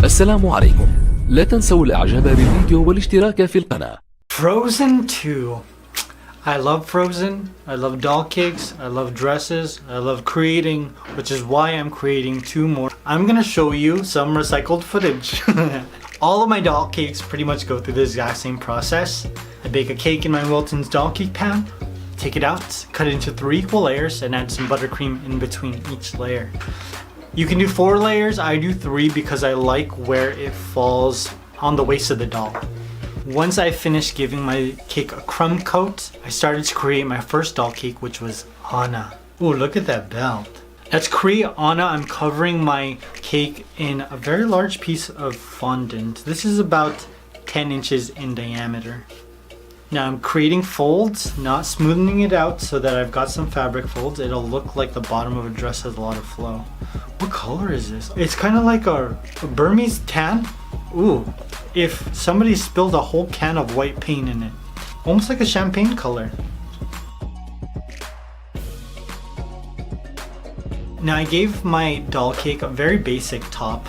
السلام عليكم. لا تنسوا الاعجاب بالفيديو والاشتراك في القناة. Frozen 2. I love Frozen. I love doll cakes. I love dresses. I love creating, which is why I'm creating 2 more. I'm gonna show you some recycled footage. All of my doll cakes pretty much go through the exact same process. I bake a cake in my Wilton's doll cake pan, take it out, cut it into 3 equal layers, and add some buttercream in between each layer. You can do 4 layers, I do 3 because I like where it falls on the waist of the doll. Once I finished giving my cake a crumb coat, I started to create my first doll cake, which was Anna. Ooh, look at that belt. Now to create Anna, I'm covering my cake in a very large piece of fondant. This is about 10 inches in diameter. Now I'm creating folds, not smoothing it out so that I've got some fabric folds. It'll look like the bottom of a dress has a lot of flow. What color is this? It's kind of like a Burmese tan. Ooh, if somebody spilled a whole can of white paint in it. Almost like a champagne color. Now I gave my doll cake a very basic top.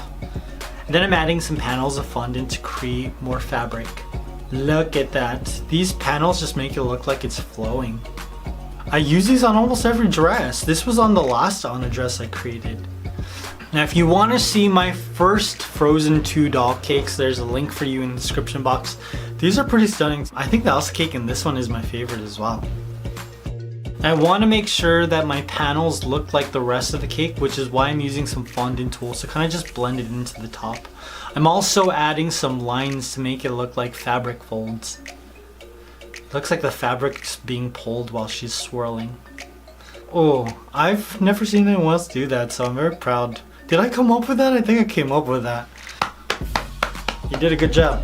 Then I'm adding some panels of fondant to create more fabric. Look at that. These panels just make it look like it's flowing. I use these on almost every dress. This was on the last Anna dress I created. Now if you want to see my first Frozen 2 doll cakes, there's a link for you in the description box. These are pretty stunning. I think the Elsa cake in this one is my favorite as well. I want to make sure that my panels look like the rest of the cake, which is why I'm using some fondant tools to kind of just blend it into the top. I'm also adding some lines to make it look like fabric folds. It looks like the fabric's being pulled while she's swirling. Oh, I've never seen anyone else do that, so I'm very proud. Did I come up with that? I think I came up with that. You did a good job.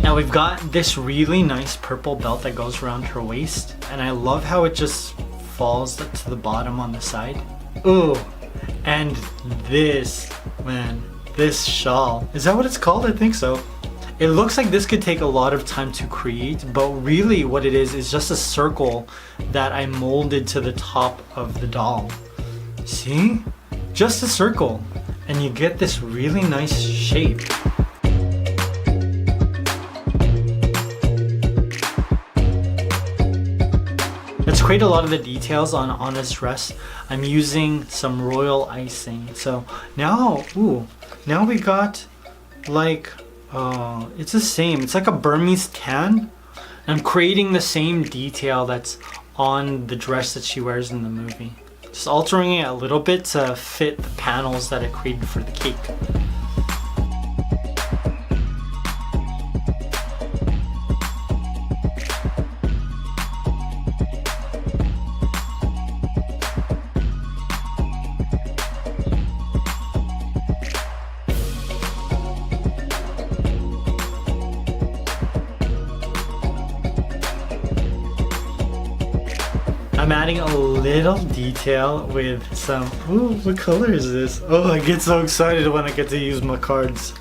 Now we've got this really nice purple belt that goes around her waist, and I love how it just falls to the bottom on the side. Ooh, and this, man, this shawl. Is that what it's called? I think so. It looks like this could take a lot of time to create, but really what it is just a circle that I molded to the top of the doll. See? Just a circle, and you get this really nice shape. To create a lot of the details on Anna's dress, I'm using some royal icing. So now, ooh, now we got like, it's the same. It's like a Burmese tan. I'm creating the same detail that's on the dress that she wears in the movie. Just altering it a little bit to fit the panels that I created for the cake. I'm adding a little detail with some, ooh, what color is this? Oh, I get so excited when I get to use my cards.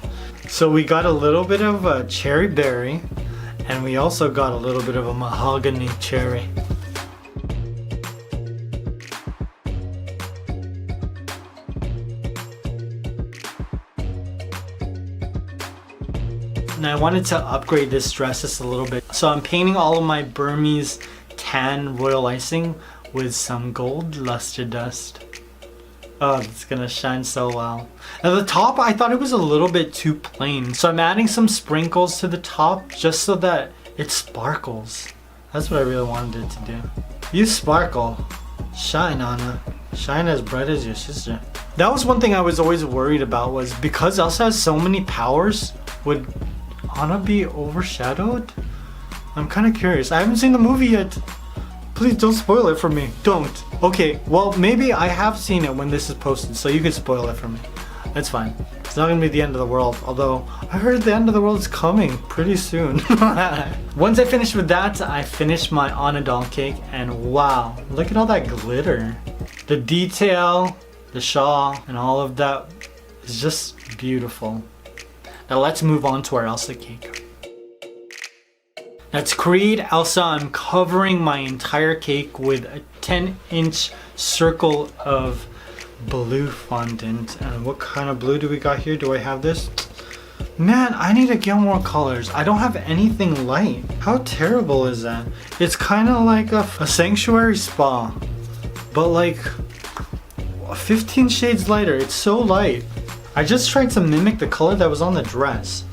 So we got a little bit of a cherry berry, and we also got a little bit of a mahogany cherry. And I wanted to upgrade this dress just a little bit. So I'm painting all of my Burmese tan royal icing with some gold luster dust. Oh, it's gonna shine so well. At the top, I thought it was a little bit too plain, so I'm adding some sprinkles to the top just so that it sparkles. That's what I really wanted it to do. You sparkle. Shine, Anna. Shine as bright as your sister. That was one thing I was always worried about, was because Elsa has so many powers, would Anna be overshadowed? I'm kind of curious. I haven't seen the movie yet. Please don't spoil it for me. Don't. Okay, well, maybe I have seen it when this is posted, so you can spoil it for me. That's fine. It's not gonna be the end of the world, although I heard the end of the world is coming pretty soon. Once I finished with that, I finished my Anna doll cake, and wow, look at all that glitter. The detail, the shawl, and all of that is just beautiful. Now let's move on to our Elsa cake. Now to create Elsa, I'm covering my entire cake with a 10-inch circle of blue fondant. And what kind of blue do we got here? Do I have this? Man, I need to get more colors. I don't have anything light. How terrible is that? It's kind of like a sanctuary spa, but like 15 shades lighter. It's so light. I just tried to mimic the color that was on the dress.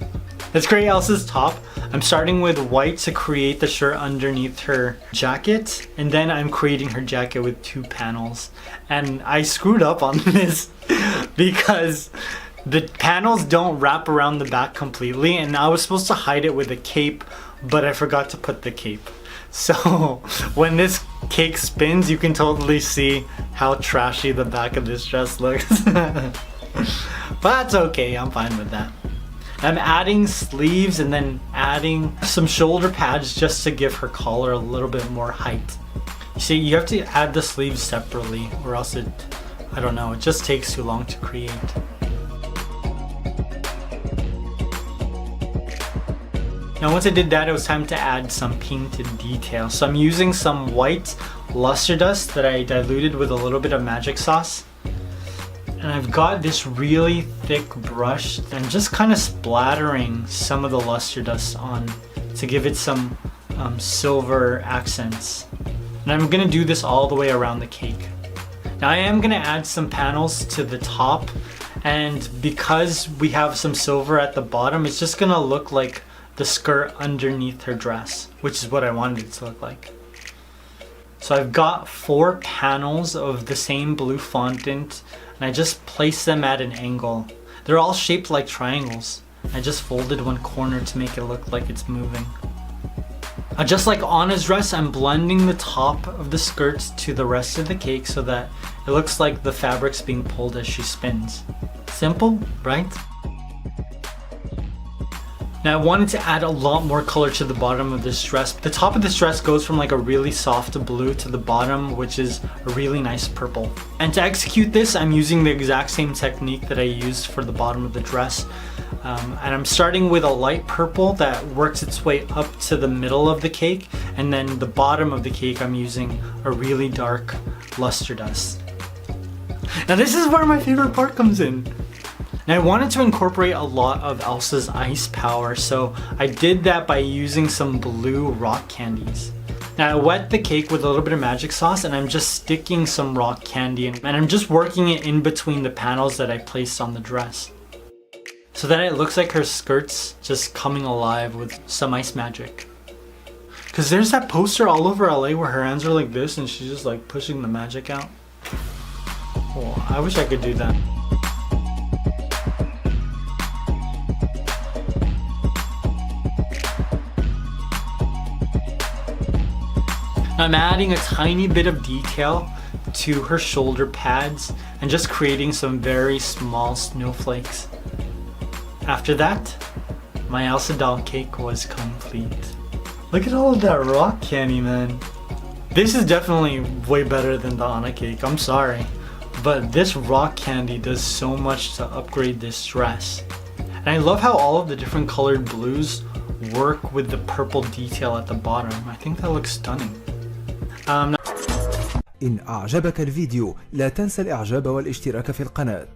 Let's create Elsa's top. I'm starting with white to create the shirt underneath her jacket, and then I'm creating her jacket with 2 panels. And I screwed up on this because the panels don't wrap around the back completely, and I was supposed to hide it with a cape, but I forgot to put the cape. So when this cake spins, you can totally see how trashy the back of this dress looks. But that's okay, I'm fine with that. I'm adding sleeves and then adding some shoulder pads just to give her collar a little bit more height. You see, you have to add the sleeves separately or else it just takes too long to create. Now once I did that, it was time to add some painted detail. So I'm using some white luster dust that I diluted with a little bit of magic sauce. And I've got this really thick brush and I'm just kind of splattering some of the luster dust on to give it some silver accents. And I'm gonna do this all the way around the cake. Now I am gonna add some panels to the top, and because we have some silver at the bottom, it's just gonna look like the skirt underneath her dress, which is what I wanted it to look like. So I've got 4 panels of the same blue fondant, and I just placed them at an angle. They're all shaped like triangles. I just folded one corner to make it look like it's moving. Just like Anna's dress, I'm blending the top of the skirts to the rest of the cake so that it looks like the fabric's being pulled as she spins. Simple, right? Now I wanted to add a lot more color to the bottom of this dress. The top of this dress goes from like a really soft blue to the bottom, which is a really nice purple. And to execute this, I'm using the exact same technique that I used for the bottom of the dress. And I'm starting with a light purple that works its way up to the middle of the cake. And then the bottom of the cake, I'm using a really dark luster dust. Now this is where my favorite part comes in. Now I wanted to incorporate a lot of Elsa's ice power, so I did that by using some blue rock candies. Now I wet the cake with a little bit of magic sauce and I'm just sticking some rock candy in, and I'm just working it in between the panels that I placed on the dress, so that it looks like her skirt's just coming alive with some ice magic. Cause there's that poster all over LA where her hands are like this and she's just like pushing the magic out. Oh, I wish I could do that. I'm adding a tiny bit of detail to her shoulder pads and just creating some very small snowflakes. After that, my Elsa doll cake was complete. Look at all of that rock candy, man. This is definitely way better than the Anna cake, I'm sorry. But this rock candy does so much to upgrade this dress. And I love how all of the different colored blues work with the purple detail at the bottom. I think that looks stunning. إن أعجبك الفيديو لا تنسى الإعجاب والاشتراك في القناة.